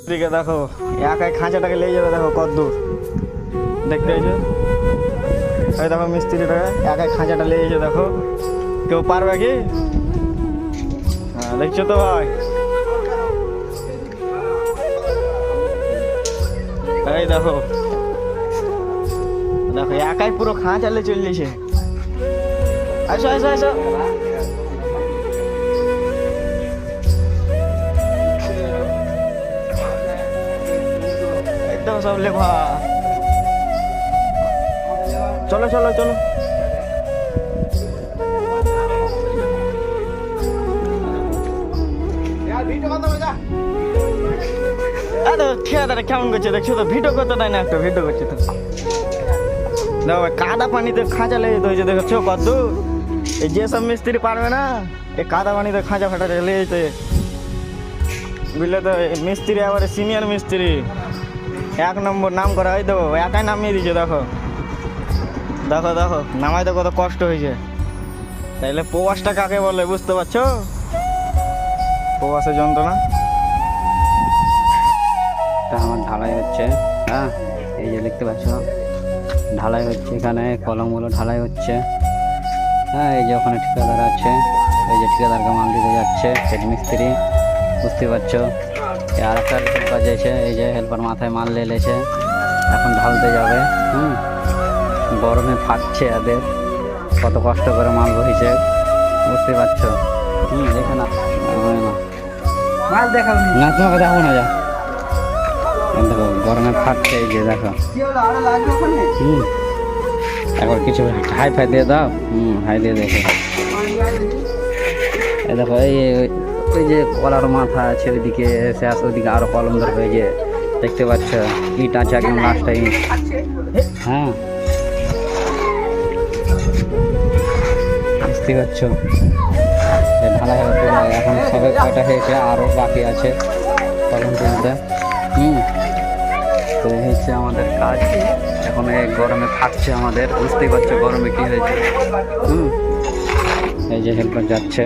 দিকে দেখো একাই খাঁচাটাকে নিয়ে যাবে, দেখো কত দূর দেখতে হয়েছে। এই দেখো মিস্ত্রিটা একাই খাঁচাটা নিয়ে এসে দেখো, কেউ পারবে কি? হ্যাঁ দেখছো তো ভাই, এই দেখো দেখো একাই পুরো খাঁচা নিয়ে চলছে। আসো আসো আসো, একদম সব লেখা। চলো চলো চলো, ঠিকাদারে কেমন করছে দেখছো তো, ভিডিও করতে দেয় না, একটা ভিডিও করছে তো। দেখো কাদা পানিতে খাঁচা লেগে তো হয়েছে, দেখছো কত। এই যেসব মিস্ত্রি পারবে না এই কাদা পানিতে খাঁচা ফাটা লেগে যেতে, বুঝলে তো। মিস্ত্রি এবারে সিনিয়র মিস্ত্রি, 1 নম্বর নাম করা হয় তো, একাই নামিয়ে দিচ্ছে। দেখো দেখো দেখো নামাইতে কত কষ্ট হয়েছে। তাইলে প্রবাসটা কাকে বলে বুঝতে পারছো? প্রবাসের যন্ত্রণা। আমার ঢালাই হচ্ছে, হ্যাঁ এই যে দেখতে পাচ্ছ ঢালাই হচ্ছে, এখানে কলমগুলো ঢালাই হচ্ছে। হ্যাঁ এই যে ওখানে ঠিকাদার আছে, এই যে ঠিকাদারকে মাল দিতে যাচ্ছে হেড মিস্ত্রি, বুঝতে পারছো। আর একটা হেল্পার যাইছে, এই যে হেল্পার মাথায় মাল লেলেছে, এখন ঢালতে যাবে। গরমে ফাটছে এদের, কত কষ্ট করে মাল বহিছে, বুঝতে পারছো। দেখে না মাল দেখাও না, তোমাকে দেখাবো না, যা দেখো গরমে ফাটছে, এই যে দেখো। এখন কিছু হাই ফাই দিয়ে দাও, হাই দিয়ে দেখো। এই দেখো এই ওই যে কলার মাথা আছে ওইদিকে এসে আসে, ওইদিকে আরো কলম ধরবে, এই যে দেখতে পাচ্ছ ইট আছে একদম লাস্টটা ইট। হ্যাঁ বুঝতে পারছো, ঢালাই হতে এখন সবে কয়টা হয়েছে, আরো বাকি আছে কলম তুলতে। তো এই হচ্ছে আমাদের কাজ। এখন এই গরমে ফাটছে আমাদের, বুঝতেই পারছো গরমে কি হয়েছে। এই যে হেল্পার যাচ্ছে।